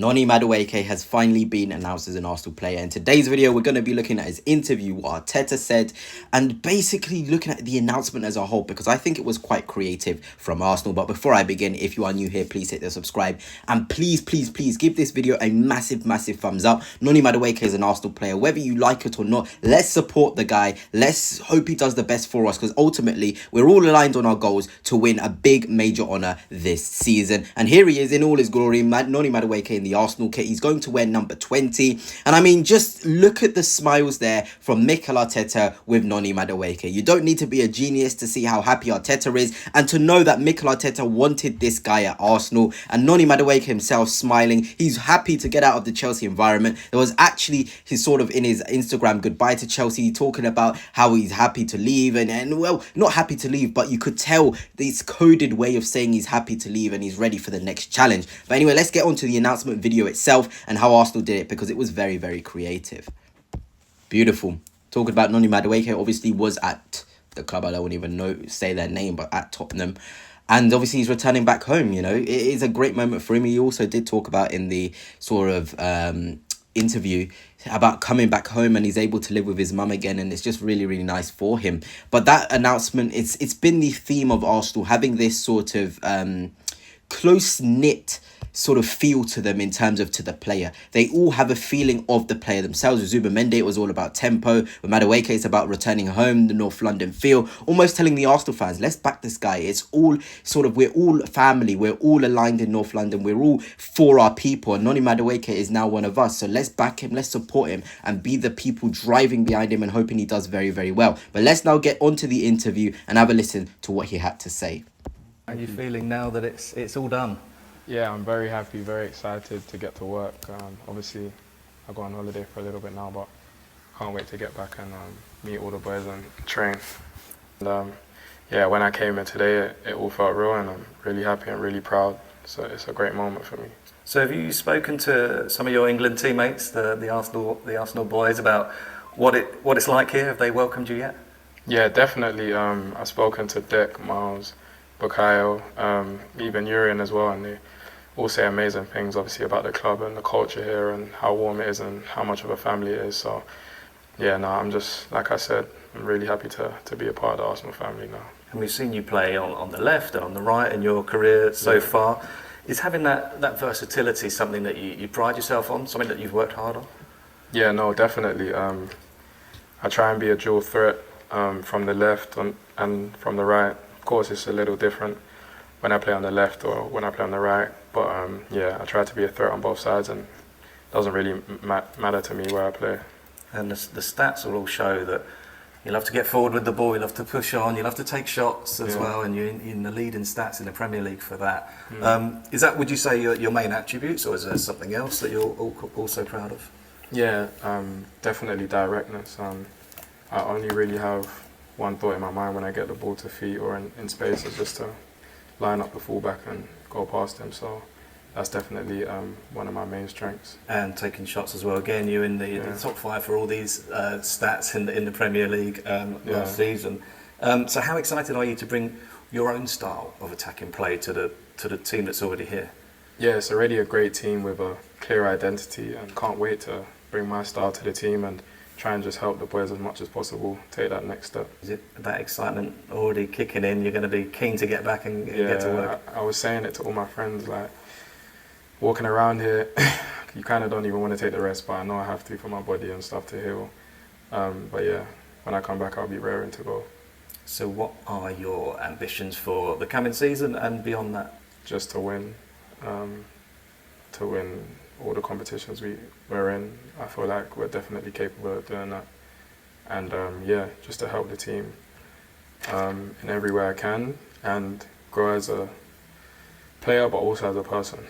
Noni Madueke has finally been announced as an Arsenal player. In today's video, we're going to be looking at his interview, what Arteta said, and basically looking at the announcement as a whole, because I think it was quite creative from Arsenal. But before I begin, if you are new here, please hit the subscribe. And please give this video a massive thumbs up. Noni Madueke is an Arsenal player. Whether you like it or not, let's support the guy. Let's hope he does the best for us, because ultimately, we're all aligned on our goals to win a big major honour this season. And here he is in all his glory, Noni Madueke in the Arsenal kit. He's going to wear number 20, and I mean, just look at the smiles there from Mikel Arteta with Noni Madueke. You don't need to be a genius to see how happy Arteta is and to know that Mikel Arteta wanted this guy at Arsenal, and Noni Madueke himself smiling. He's happy to get out of the Chelsea environment. There was actually his sort of in his Instagram goodbye to Chelsea talking about how he's happy to leave, and well, not happy to leave, but you could tell this coded way of saying he's happy to leave and he's ready for the next challenge. But anyway, let's get on to the announcement video itself and how Arsenal did it, because it was very creative. Beautiful. Talking about Noni Madueke, obviously was at the club, I don't even say their name, but at Tottenham. And obviously he's returning back home, you know. It is a great moment for him. He also did talk about in the sort of interview about coming back home, and he's able to live with his mum again, and it's just really nice for him. But that announcement, it's been the theme of Arsenal, having this sort of close-knit sort of feel to them in terms of to the player. They all have a feeling of the player themselves. With Zubimendi, it was all about tempo. With Madueke, it's about returning home, the North London feel. Almost telling the Arsenal fans, let's back this guy. It's all sort of, we're all family. We're all aligned in North London. We're all for our people. And Noni Madueke is now one of us. So let's back him, let's support him, and be the people driving behind him and hoping he does very well. But let's now get onto the interview and have a listen to what he had to say. How are you feeling now that it's all done? Yeah, I'm very happy, very excited to get to work. Obviously, I go on holiday for a little bit now, but can't wait to get back and meet all the boys and train. And yeah, when I came in today, it all felt real, and I'm really happy and really proud. So it's a great moment for me. So have you spoken to some of your England teammates, the Arsenal boys, about what it's like here? Have they welcomed you yet? Yeah, definitely. I've spoken to Dick, Miles, Bukayo, even Urian as well, and they all say amazing things, obviously, about the club and the culture here and how warm it is and how much of a family it is. So, yeah, no, I'm just, like I said, I'm really happy to be a part of the Arsenal family now. And we've seen you play on the left and on the right in your career so far. Is having that versatility something that you pride yourself on, something that you've worked hard on? Yeah, no, definitely. I try and be a dual threat from the left and from the right. Of course, it's a little different when I play on the left or when I play on the right. But yeah, I try to be a threat on both sides, and it doesn't really matter to me where I play. And the stats will all show that you love to get forward with the ball, you love to push on, you love to take shots as well, and you're in the leading stats in the Premier League for that. Is that, would you say, your main attributes, or is there something else that you're also proud of? Yeah, definitely directness. I only really have one thought in my mind when I get the ball to feet or in space, is just to line up the fullback and go past him. So that's definitely one of my main strengths. And taking shots as well. Again, you're in the top 5 for all these stats in the Premier League last season. So how excited are you to bring your own style of attacking play to the team that's already here? Yeah, it's already a great team with a clear identity, and can't wait to bring my style to the team and try and just help the boys as much as possible take that next step. Is it that excitement already kicking in? You're going to be keen to get back and get to work? I was saying it to all my friends, like, walking around here, you kind of don't even want to take the rest, but I know I have to for my body and stuff to heal. But yeah, when I come back, I'll be raring to go. So what are your ambitions for the coming season and beyond that? Just to win all the competitions we're in. I feel like we're definitely capable of doing that. And yeah, just to help the team in every way I can, and grow as a player, but also as a person.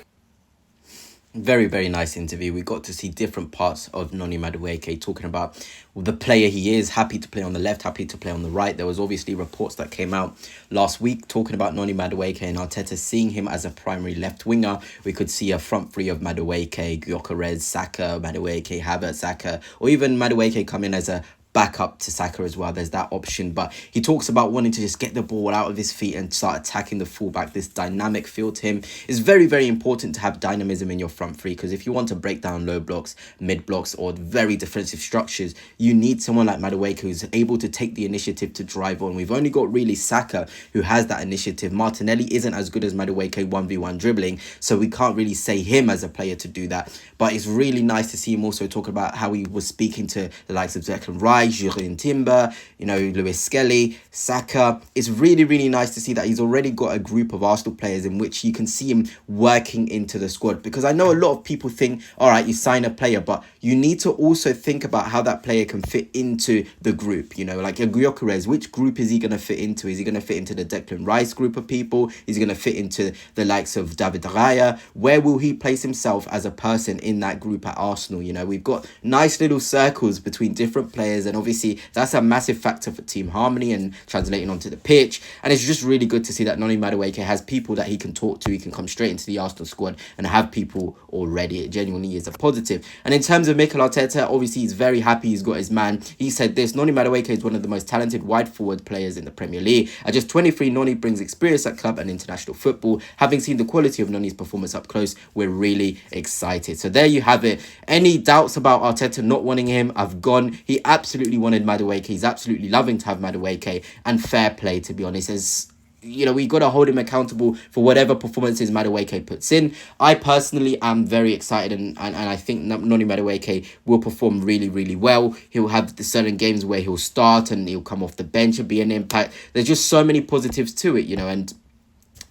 Very nice interview. We got to see different parts of Noni Madueke, talking about the player he is, happy to play on the left, happy to play on the right. There was obviously reports that came out last week talking about Noni Madueke and Arteta seeing him as a primary left winger. We could see a front three of Madueke, Gyökeres, Saka, Madueke, Havertz, Saka, or even Madueke come in as a back up to Saka as well. There's that option, but he talks about wanting to just get the ball out of his feet and start attacking the fullback. This dynamic feel to him is very, very important to have dynamism in your front three, because if you want to break down low blocks, mid blocks, or very defensive structures, you need someone like Madueke who's able to take the initiative to drive on. We've only got really Saka who has that initiative. Martinelli isn't as good as Madueke 1v1 dribbling, so we can't really say him as a player to do that. But it's really nice to see him also talk about how he was speaking to the likes of Declan Rice, Jurgen Timber, Lewis Skelly, Saka. It's really, really nice to see that he's already got a group of Arsenal players in which you can see him working into the squad. Because I know a lot of people think, all right, you sign a player, but you need to also think about how that player can fit into the group. Like Gyökeres, which group is he going to fit into? Is he going to fit into the Declan Rice group of people? Is he going to fit into the likes of David Raya? Where will he place himself as a person in that group at Arsenal? We've got nice little circles between different players, and obviously that's a massive factor for team harmony and translating onto the pitch. And it's just really good to see that Noni Madueke has people that he can talk to. He can come straight into the Arsenal squad and have people already. It genuinely is a positive. And in terms of Mikel Arteta, obviously he's very happy he's got his man. He said this: Noni Madueke is one of the most talented wide forward players in the Premier League. At just 23, Noni brings experience at club and international football. Having seen the quality of Noni's performance up close, we're really excited. So there you have it. Any doubts about Arteta not wanting him have gone. He absolutely wanted Madueke. He's absolutely loving to have Madueke, and fair play, to be honest. As we got to hold him accountable for whatever performances Madueke puts in. I personally am very excited, and I think Noni Madueke will perform really, really well. He'll have certain games where he'll start and he'll come off the bench and be an impact. There's just so many positives to it, and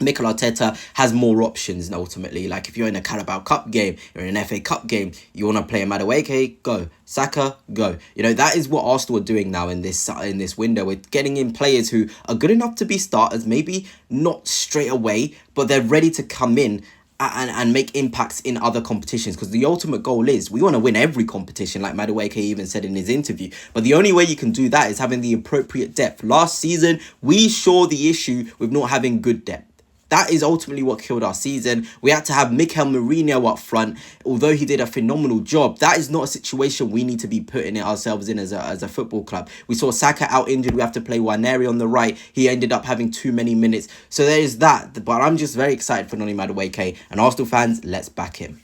Mikel Arteta has more options ultimately. Like if you're in a Carabao Cup game, you're in an FA Cup game, you want to play a Madueke, go. Saka, go. That is what Arsenal are doing now in this window. We're getting in players who are good enough to be starters, maybe not straight away, but they're ready to come in and make impacts in other competitions, because the ultimate goal is we want to win every competition, like Madueke even said in his interview. But the only way you can do that is having the appropriate depth. Last season, we saw the issue with not having good depth. That is ultimately what killed our season. We had to have Mikel Mourinho up front. Although he did a phenomenal job, that is not a situation we need to be putting ourselves in as a football club. We saw Saka out injured. We have to play Waneri on the right. He ended up having too many minutes. So there is that. But I'm just very excited for Noni Madueke. And Arsenal fans, let's back him.